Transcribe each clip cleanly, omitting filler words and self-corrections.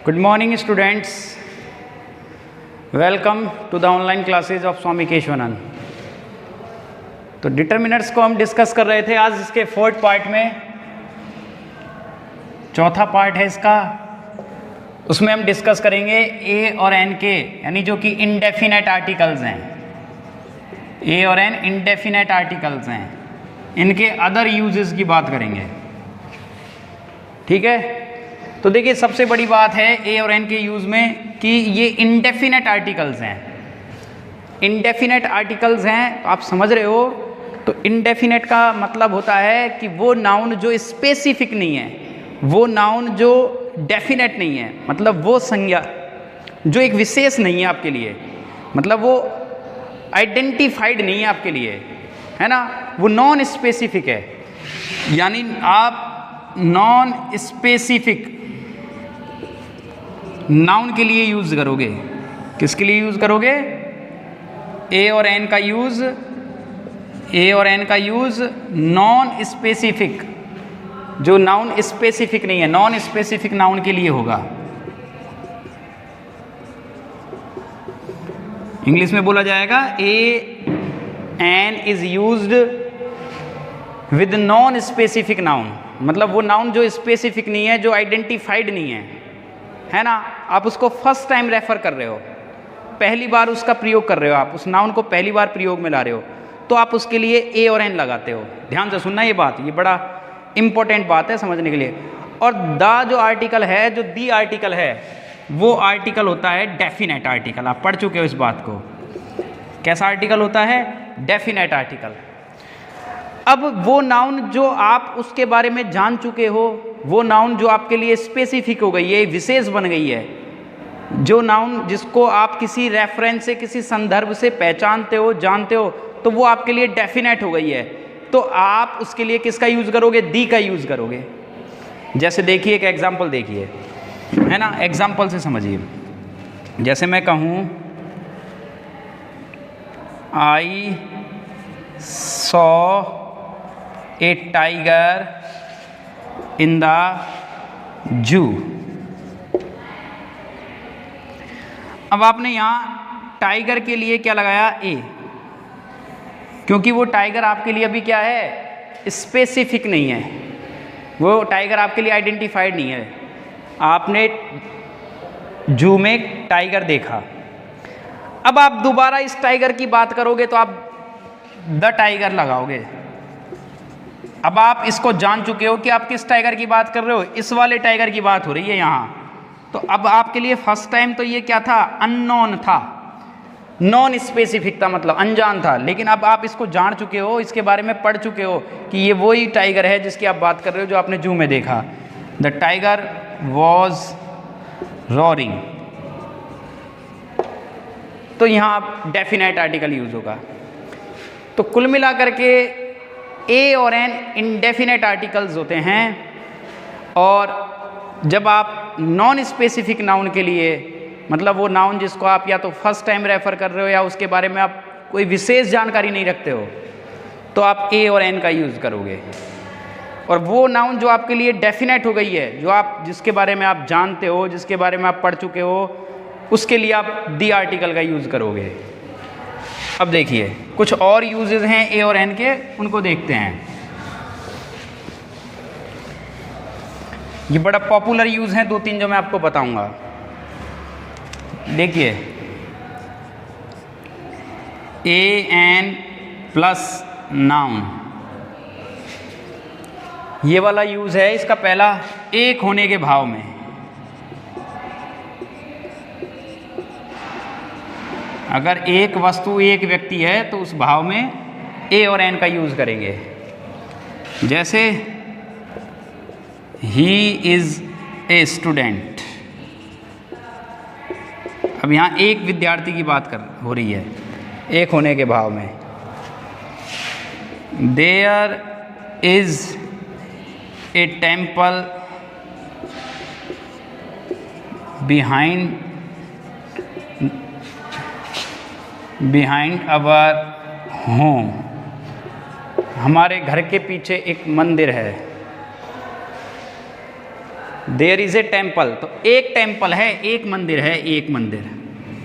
Good morning students. Welcome to the online classes of स्वामी केशवानंद। तो determiners को हम discuss कर रहे थे आज इसके फोर्थ पार्ट में, चौथा पार्ट है इसका। उसमें हम डिस्कस करेंगे ए और एन के, यानी जो कि इंडेफिनेट आर्टिकल्स हैं। ए और एन इंडेफिनेट आर्टिकल्स हैं, इनके अदर यूजेस की बात करेंगे। ठीक है, तो देखिए सबसे बड़ी बात है ए और एन के यूज़ में कि ये इंडेफिनेट आर्टिकल्स हैं। इंडेफिनेट आर्टिकल्स हैं, तो आप समझ रहे हो। तो इंडेफिनेट का मतलब होता है कि वो नाउन जो स्पेसिफिक नहीं है, वो नाउन जो डेफिनेट नहीं है, मतलब वो संज्ञा जो एक विशेष नहीं है आपके लिए, मतलब वो आइडेंटिफाइड नहीं है आपके लिए, है ना, वो नॉन स्पेसिफिक है। यानी आप नॉन स्पेसिफिक नाउन के लिए यूज़ करोगे। किसके लिए यूज़ करोगे? ए और एन का यूज़, ए और एन का यूज़ नॉन स्पेसिफिक, जो नाउन स्पेसिफिक नहीं है, नॉन स्पेसिफिक नाउन के लिए होगा। इंग्लिश में बोला जाएगा a an is used with non specific noun, मतलब वो नाउन जो स्पेसिफिक नहीं है, जो आइडेंटिफाइड नहीं है ना। आप उसको फर्स्ट टाइम रेफर कर रहे हो, पहली बार उसका प्रयोग कर रहे हो, आप उस नाउन को पहली बार प्रयोग में ला रहे हो, तो आप उसके लिए ए और एन लगाते हो। ध्यान से सुनना ये बात, ये बड़ा इंपॉर्टेंट बात है समझने के लिए। और द जो आर्टिकल है, जो दी आर्टिकल है, वो आर्टिकल होता है डेफिनेट आर्टिकल। आप पढ़ चुके हो इस बात को। कैसा आर्टिकल होता है? Definite article. अब वो नाउन जो आप उसके बारे में जान चुके हो, वो नाउन जो आपके लिए स्पेसिफिक हो गई है, विशेष बन गई है, जो नाउन जिसको आप किसी रेफरेंस से, किसी संदर्भ से पहचानते हो, जानते हो, तो वो आपके लिए डेफिनेट हो गई है। तो आप उसके लिए किसका यूज़ करोगे? दी का यूज़ करोगे। जैसे देखिए, एक एग्जाम्पल देखिए, है ना, एग्जाम्पल से समझिए। जैसे मैं कहूँ I saw a tiger in the zoo. अब आपने यहाँ टाइगर के लिए क्या लगाया? ए, क्योंकि वो टाइगर आपके लिए अभी क्या है? स्पेसिफिक नहीं है, वो टाइगर आपके लिए आइडेंटिफाइड नहीं है। आपने जू में टाइगर देखा, अब आप दोबारा इस टाइगर की बात करोगे तो आप द टाइगर लगाओगे। अब आप इसको जान चुके हो कि आप किस टाइगर की बात कर रहे हो, इस वाले टाइगर की बात हो रही है यहाँ। तो अब आपके लिए फर्स्ट टाइम तो ये क्या था? अननोन था, नॉन स्पेसिफिक था, मतलब अनजान था। लेकिन अब आप इसको जान चुके हो, इसके बारे में पढ़ चुके हो कि ये वही टाइगर है जिसकी आप बात कर रहे हो, जो आपने जू में देखा। The tiger was roaring. तो यहाँ आप डेफिनेट आर्टिकल यूज होगा। तो कुल मिलाकर के ए और एन इंडेफिनेट आर्टिकल्स होते हैं। और जब आप नॉन स्पेसिफिक नाउन के लिए, मतलब वो नाउन जिसको आप या तो फर्स्ट टाइम रेफर कर रहे हो या उसके बारे में आप कोई विशेष जानकारी नहीं रखते हो, तो आप ए और एन का यूज़ करोगे। और वो नाउन जो आपके लिए डेफिनेट हो गई है, जो आप जिसके बारे में आप जानते हो, जिसके बारे में आप पढ़ चुके हो, उसके लिए आप दी आर्टिकल का यूज़ करोगे। अब देखिए कुछ और यूजेस हैं ए और एन के, उनको देखते हैं। ये बड़ा पॉपुलर यूज़ हैं, दो तीन जो मैं आपको बताऊंगा। देखिए, ए एन प्लस नाउन, ये वाला यूज़ है। इसका पहला, एक होने के भाव में। अगर एक वस्तु, एक व्यक्ति है, तो उस भाव में ए और एन का यूज़ करेंगे। जैसे ही इज़ ए स्टूडेंट। अब यहाँ एक विद्यार्थी की बात हो रही है, एक होने के भाव में। There is a temple behind our home. हमारे घर के पीछे एक मंदिर है। देयर इज ए टेम्पल, तो एक टेम्पल है, एक मंदिर है, एक मंदिर।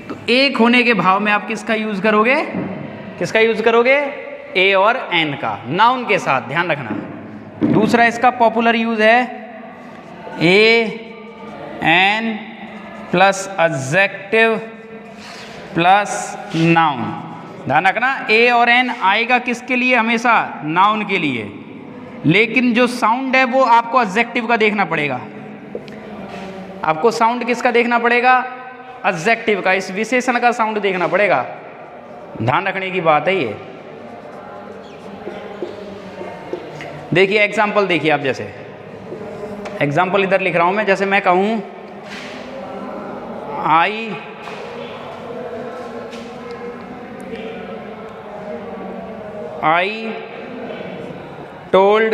तो एक होने के भाव में आप किसका यूज करोगे, किसका यूज करोगे, ए और एन का, नाउन के साथ, ध्यान रखना। दूसरा इसका पॉपुलर यूज है a an plus adjective plus noun. ध्यान रखना, ए और एन आएगा किसके लिए, हमेशा नाउन के लिए, लेकिन जो साउंड है वो आपको एडजेक्टिव का देखना पड़ेगा। आपको साउंड किसका देखना पड़ेगा, एडजेक्टिव का, इस विशेषण का साउंड देखना पड़ेगा। ध्यान रखने की बात है ये। देखिए एग्जाम्पल देखिए आप, जैसे एग्जाम्पल इधर लिख रहा हूं मैं, जैसे मैं कहूं आई टोल्ड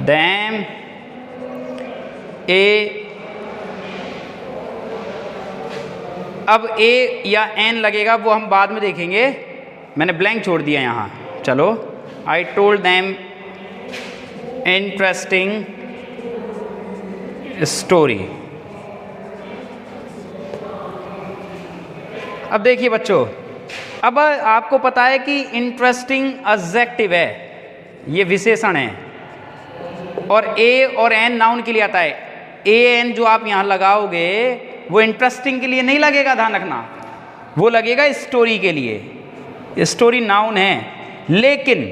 them ए, अब ए या एन लगेगा वो हम बाद में देखेंगे, मैंने ब्लैंक छोड़ दिया यहाँ। चलो, I told them interesting story. अब देखिए बच्चों, अब आपको पता है कि इंटरेस्टिंग एडजेक्टिव है, ये विशेषण है, और ए और एन नाउन के लिए आता है। ए एन जो आप यहाँ लगाओगे वो इंटरेस्टिंग के लिए नहीं लगेगा, ध्यान रखना, वो लगेगा स्टोरी के लिए। स्टोरी नाउन है, लेकिन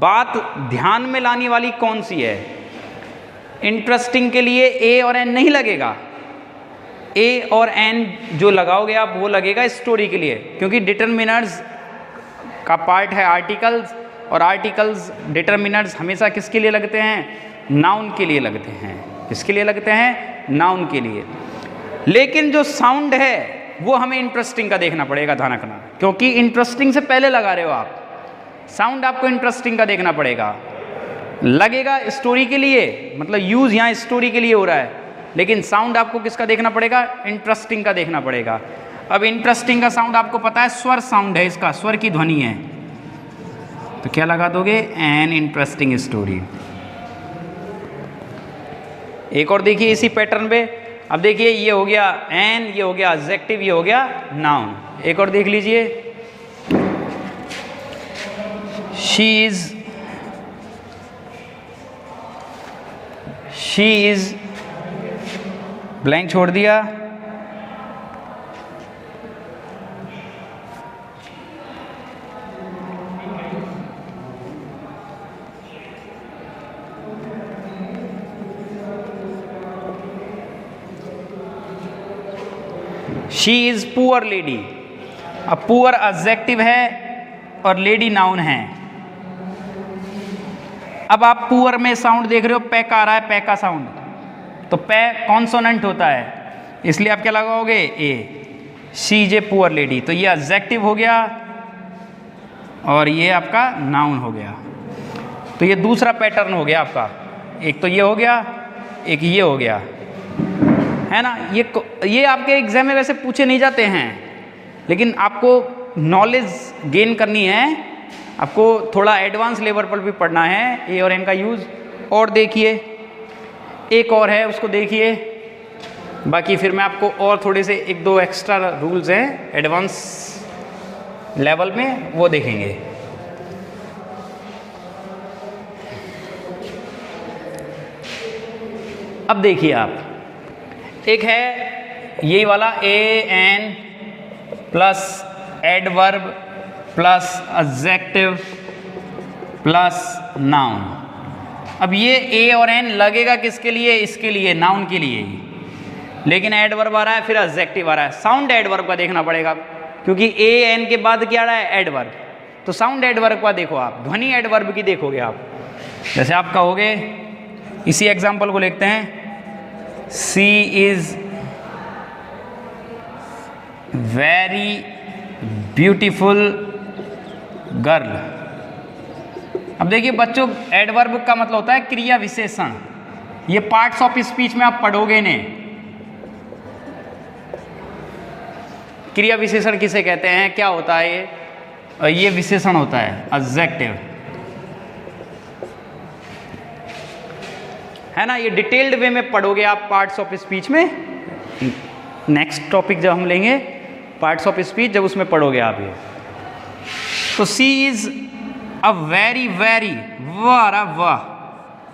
बात ध्यान में लाने वाली कौन सी है, इंटरेस्टिंग के लिए ए और एन नहीं लगेगा। ए और एन जो लगाओगे आप वो लगेगा स्टोरी के लिए, क्योंकि डिटरमिनर्स का पार्ट है आर्टिकल्स, और आर्टिकल्स डिटरमिनर्स हमेशा किसके लिए लगते हैं, नाउन के लिए लगते हैं। किसके लिए लगते हैं, नाउन के लिए। लेकिन जो साउंड है वो हमें इंटरेस्टिंग का देखना पड़ेगा, ध्यान रखना, क्योंकि इंटरेस्टिंग से पहले लगा रहे हो आप, साउंड आपको इंटरेस्टिंग का देखना पड़ेगा। लगेगा स्टोरी के लिए, मतलब यूज यहाँ स्टोरी के लिए हो रहा है, लेकिन साउंड आपको किसका देखना पड़ेगा, इंटरेस्टिंग का देखना पड़ेगा। अब इंटरेस्टिंग का साउंड आपको पता है स्वर साउंड है, इसका स्वर की ध्वनि है, तो क्या लगा दोगे, एन इंटरेस्टिंग स्टोरी। एक और देखिए इसी पैटर्न पे, अब देखिए ये हो गया एन, ये हो गया एडजेक्टिव, ये हो गया नाउन। एक और देख लीजिए, शी इज ब्लैंक छोड़ दिया, शी इज पुअर लेडी। अब पुअर एडजेक्टिव है और लेडी नाउन है। अब आप पुअर में साउंड देख रहे हो, पै का आ रहा है, पै का साउंड, तो पै कॉन्सोनेंट होता है, इसलिए आप क्या लगाओगे, a. She is a poor lady, तो ये एडजेक्टिव हो गया और ये आपका नाउन हो गया। तो ये दूसरा पैटर्न हो गया आपका, एक तो ये हो गया, एक ये हो गया, है ना। ये आपके एग्जाम में वैसे पूछे नहीं जाते हैं, लेकिन आपको नॉलेज गेन करनी है, आपको थोड़ा एडवांस लेवल पर भी पढ़ना है ए और एन का यूज़। और देखिए एक और है, उसको देखिए, बाकी फिर मैं आपको और थोड़े से एक दो एक्स्ट्रा रूल्स हैं एडवांस लेवल में, वो देखेंगे। अब देखिए आप, एक है यही वाला a an plus adverb plus adjective plus noun. अब ये ए और एन लगेगा किसके लिए, इसके लिए, नाउन के लिए ही, लेकिन एडवर्ब आ रहा है, फिर एडजेक्टिव आ रहा है। साउंड एडवर्ब का देखना पड़ेगा, क्योंकि ए एन के बाद क्या आ रहा है, एडवर्ब, तो साउंड एडवर्ब का देखो आप, ध्वनि एडवर्ब की देखोगे आप। जैसे आप कहोगे, इसी एग्जाम्पल को लिखते हैं, she is very beautiful girl. अब देखिए बच्चों, एडवर्ब का मतलब होता है क्रिया विशेषण। ये पार्ट्स ऑफ स्पीच में आप पढ़ोगे ने, क्रिया विशेषण किसे कहते हैं, क्या होता है ये, और ये विशेषण होता है एडजेक्टिव, है ना। ये डिटेल्ड वे में पढ़ोगे आप पार्ट्स ऑफ स्पीच में, नेक्स्ट टॉपिक जब हम लेंगे पार्ट्स ऑफ स्पीच, जब उसमें पढ़ोगे आप ये। तो सी इज अ वेरी वेरी, वाह वाह,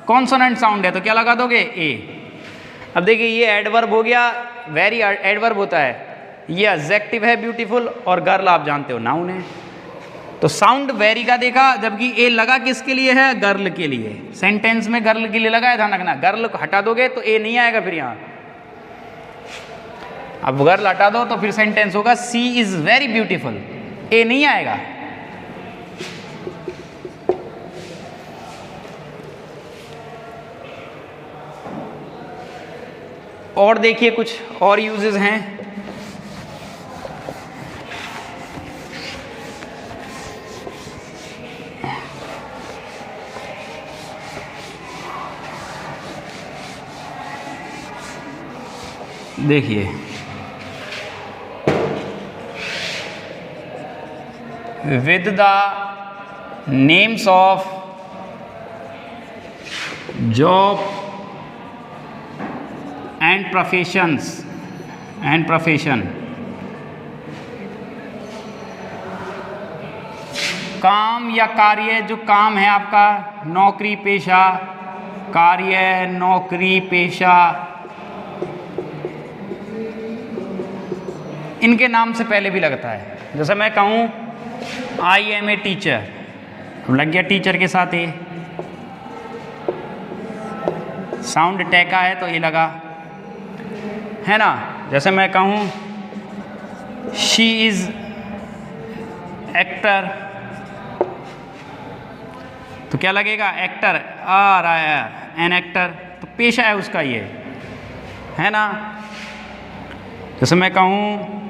कॉन्सोनेंट साउंड है तो क्या लगा दोगे, ए। अब देखिए ये एडवर्ब हो गया, वेरी एडवर्ब होता है, ये एडजेक्टिव है ब्यूटीफुल, और गर्ल आप जानते हो नाउन है। तो साउंड वेरी का देखा, जबकि ए लगा किसके लिए है, गर्ल के लिए। सेंटेंस में गर्ल के लिए लगा है, ध्यान रखना। गर्ल को हटा दोगे तो ए नहीं आएगा फिर यहाँ। अब गर्ल हटा दो तो फिर सेंटेंस होगा सी इज वेरी ब्यूटीफुल, ए नहीं आएगा। और देखिए कुछ और यूजेस हैं। देखिए with the names of job and professions and profession, काम या कार्य, जो काम है आपका, नौकरी पेशा, कार्य नौकरी पेशा, इनके नाम से पहले भी लगता है। जैसे मैं कहूँ आई एम ए टीचर, लग गया टीचर के साथ ए, साउंड टैका है तो ये लगा, है ना। जैसे मैं कहूँ शी इज एक्टर, तो क्या लगेगा, एक्टर, आ रहा है एन एक्टर, तो पेशा है उसका ये, है ना। जैसे मैं कहूँ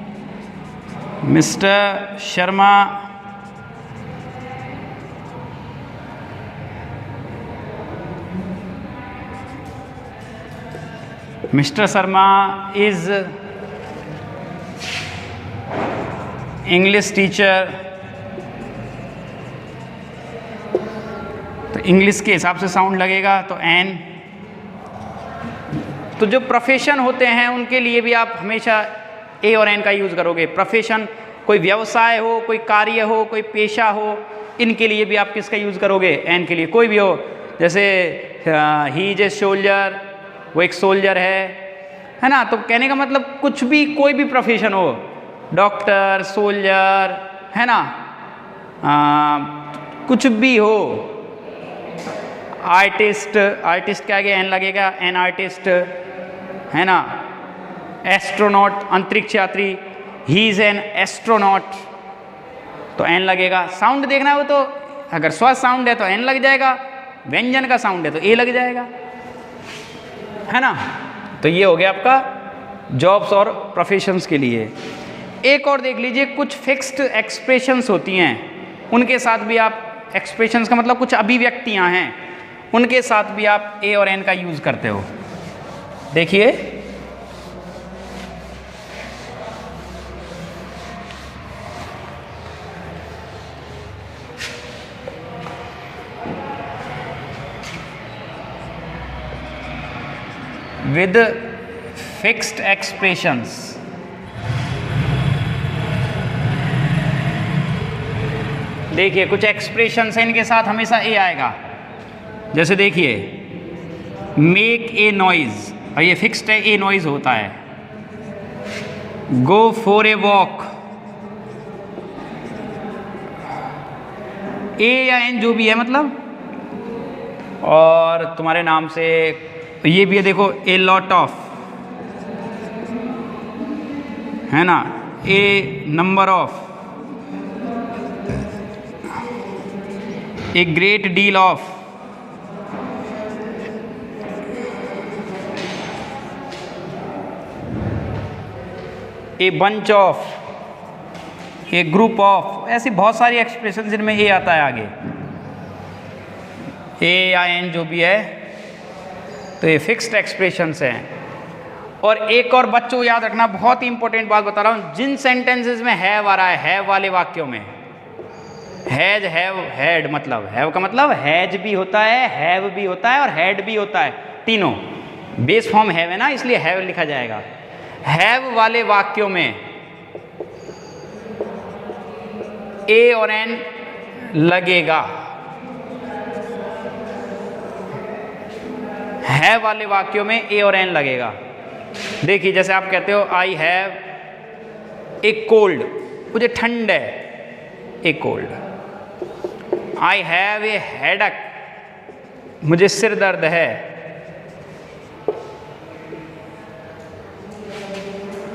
mister Sharma is English teacher, तो इंग्लिश के हिसाब से साउंड लगेगा तो एन। तो जो प्रोफेशन होते हैं उनके लिए भी आप हमेशा ए और एन का यूज़ करोगे। प्रोफेशन, कोई व्यवसाय हो, कोई कार्य हो, कोई पेशा हो, इनके लिए भी आप किसका यूज़ करोगे, एन के लिए। कोई भी हो, जैसे ही इज ए सोल्जर, वो एक सोल्जर है ना। तो कहने का मतलब कुछ भी, कोई भी प्रोफेशन हो, डॉक्टर, सोल्जर, है ना, कुछ भी हो, आर्टिस्ट, आर्टिस्ट के आगे एन लगेगा, एन आर्टिस्ट, है ना। एस्ट्रोनॉट, अंतरिक्ष यात्री, ही इज एन एस्ट्रोनॉट, तो एन लगेगा। साउंड देखना हो तो अगर स्व साउंड है तो एन लग जाएगा, व्यंजन का साउंड है तो ए लग जाएगा, है ना। तो ये हो गया आपका जॉब्स और प्रोफेशंस के लिए। एक और देख लीजिए, कुछ फिक्स्ड एक्सप्रेशंस होती हैं, उनके साथ भी आप, एक्सप्रेशंस का मतलब कुछ अभिव्यक्तियां हैं, उनके साथ भी आप ए और एन का यूज करते हो। देखिए with fixed expressions, देखिए कुछ एक्सप्रेशंस हैं, इनके साथ हमेशा ए आएगा। जैसे देखिए मेक ए नॉइज, और ये फिक्स्ड है, ए नॉइज होता है। गो फॉर ए वॉक, ए या एन जो भी है मतलब, और तुम्हारे नाम से ये भी है, देखो ए लॉट ऑफ, है ना, a number of, a great deal of, a bunch of, a group of, ऐसी बहुत सारी एक्सप्रेशन जिनमें ए आता है आगे, ए या एन जो भी है, तो ये फिक्स्ड एक्सप्रेशंस हैं। और एक और बच्चों याद रखना, बहुत ही इंपॉर्टेंट बात बता रहा हूँ, जिन सेंटेंसेस में हैव आ रहा है, हैव वाले वाक्यों में हैज, हैव, हैड, मतलब हैव का मतलब हैज भी होता है, हैव भी होता है और हैड भी होता है, तीनों। बेस फॉर्म हैव है ना, इसलिए हैव लिखा जाएगा। हैव वाले वाक्यों में ए और एन लगेगा। हैव वाले वाक्यों में ए और एन लगेगा। देखिए जैसे आप कहते हो आई हैव ए कोल्ड, मुझे ठंड है, a cold. I have a headache, मुझे सिर दर्द है।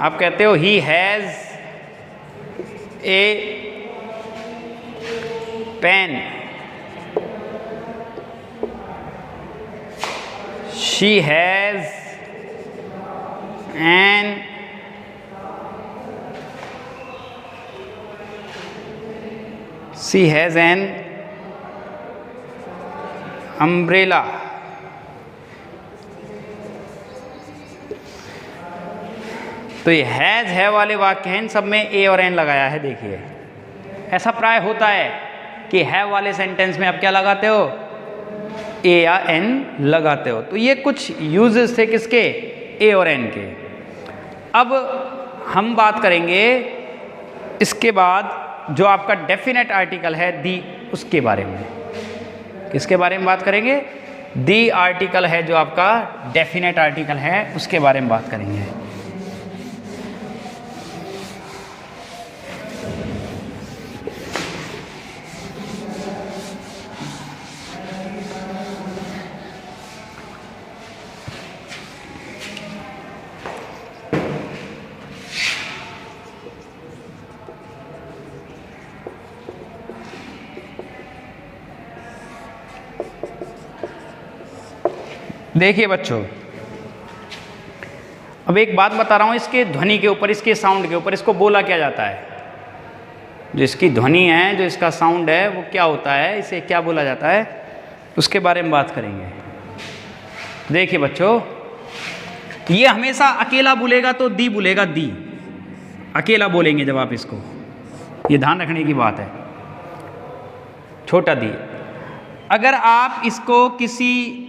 आप कहते हो he has a pain, she has an she has an umbrella. तो ये हैज है वाले वाक्य हैं, इन सब में ए और एन लगाया है। देखिए ऐसा प्राय होता है कि है वाले सेंटेंस में आप क्या लगाते हो, ए या एन लगाते हो। तो ये कुछ यूजेस थे किसके, ए और एन के। अब हम बात करेंगे इसके बाद जो आपका डेफिनेट आर्टिकल है दी, उसके बारे में। किसके बारे में बात करेंगे, दी आर्टिकल है जो आपका डेफिनेट आर्टिकल है, उसके बारे में बात करेंगे। देखिए बच्चों, अब एक बात बता रहा हूँ, इसके ध्वनि के ऊपर, इसके साउंड के ऊपर इसको बोला क्या जाता है। जो इसकी ध्वनि है, जो इसका साउंड है, वो क्या होता है, इसे क्या बोला जाता है, उसके बारे में बात करेंगे। देखिए बच्चों, ये हमेशा अकेला बोलेगा तो दी बोलेगा, दी अकेला बोलेंगे जब आप इसको, ये ध्यान रखने की बात है, छोटा दी। अगर आप इसको किसी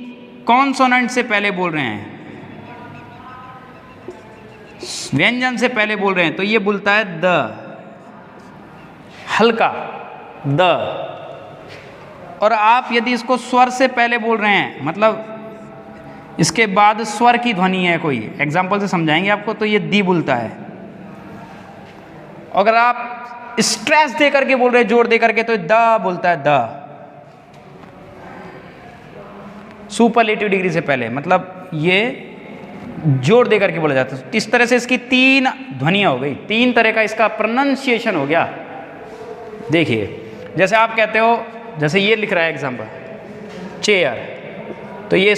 कॉन्सोनेंट से पहले बोल रहे हैं, व्यंजन से पहले बोल रहे हैं, तो ये बोलता है द, हल्का द। और आप यदि इसको स्वर से पहले बोल रहे हैं, मतलब इसके बाद स्वर की ध्वनि है, कोई एग्जाम्पल से समझाएंगे आपको, तो ये दी बोलता है। अगर आप स्ट्रेस दे करके बोल रहे हैं, जोर दे करके, तो द बोलता है, द। सुपरलेटिव डिग्री से पहले, मतलब ये जोर दे करके बोला जाता है। इस तरह से इसकी तीन ध्वनियां हो गई, तीन तरह का इसका प्रोनाउंसिएशन हो गया। देखिए जैसे आप कहते हो, जैसे ये लिख रहा है एग्जाम्पल, चेयर, तो ये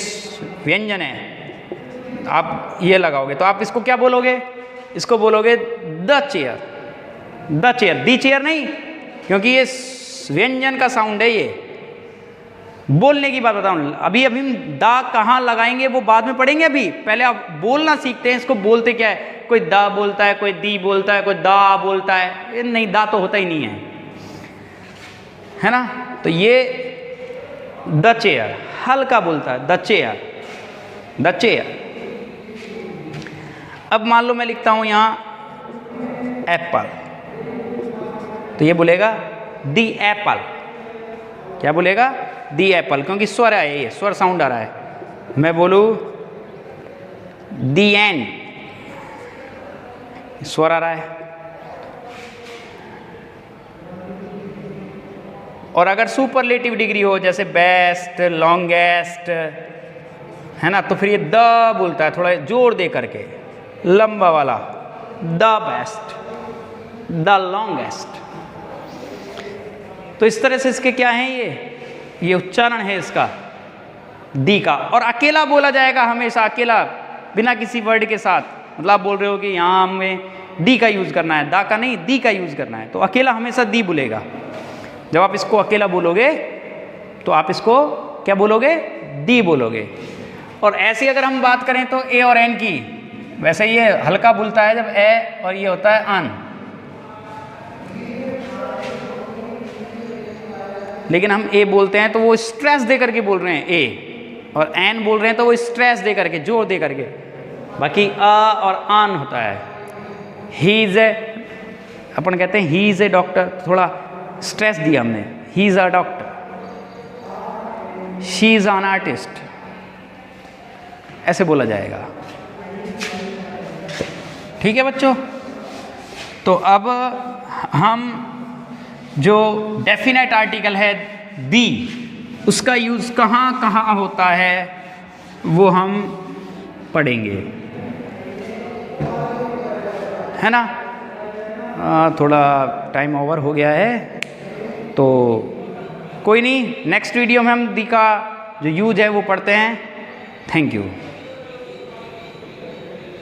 व्यंजन है, आप ये लगाओगे तो आप इसको क्या बोलोगे, इसको बोलोगे the chair, the chair, the chair नहीं, क्योंकि ये व्यंजन का साउंड है। ये बोलने की बात बताऊं, अभी अभी दा कहाँ लगाएंगे वो बाद में पढ़ेंगे, अभी पहले आप बोलना सीखते हैं। इसको बोलते क्या है, कोई दा बोलता है, कोई दी बोलता है, कोई दा बोलता है, ये नहीं, दा तो होता ही नहीं है ना। तो ये द चेयर हल्का बोलता है, द चेयर, द चेयर। अब मान लो मैं लिखता हूं यहां एप्पल, तो ये बोलेगा दी एप्पल, क्या बोलेगा, दी एप्पल, क्योंकि स्वर है, ये स्वर साउंड आ रहा है। मैं बोलूं दी एंड, स्वर आ रहा है। और अगर सुपरलेटिव डिग्री हो, जैसे बेस्ट, लॉन्गेस्ट, है ना, तो फिर ये द बोलता है, थोड़ा जोर दे करके, लंबा वाला, द बेस्ट, द लॉन्गेस्ट। तो इस तरह से इसके क्या हैं, ये उच्चारण है इसका दी का। और अकेला बोला जाएगा हमेशा, अकेला, बिना किसी वर्ड के साथ। मतलब आप बोल रहे हो कि यहाँ हमें दी का यूज़ करना है, दा का नहीं, दी का यूज़ करना है, तो अकेला हमेशा दी बोलेगा। जब आप इसको अकेला बोलोगे तो आप इसको क्या बोलोगे, दी बोलोगे। और ऐसी अगर हम बात करें तो ए और एन की, वैसे ये हल्का बोलता है जब ए, और ये होता है अन। लेकिन हम ए बोलते हैं तो वो स्ट्रेस दे करके बोल रहे हैं ए, और एन बोल रहे हैं तो वो स्ट्रेस दे करके, जोर दे करके। बाकी अ और आन होता है। ही इज ए, अपन कहते हैं ही इज ए डॉक्टर, थोड़ा स्ट्रेस दिया हमने, he is a doctor. She is an artist, ऐसे बोला जाएगा। ठीक है बच्चों, तो अब हम जो डेफिनेट आर्टिकल है दी, उसका यूज़ कहाँ कहाँ होता है वो हम पढ़ेंगे, है ना। थोड़ा टाइम ओवर हो गया है, तो कोई नहीं, नेक्स्ट वीडियो में हम दी का जो यूज है वो पढ़ते हैं। Thank you.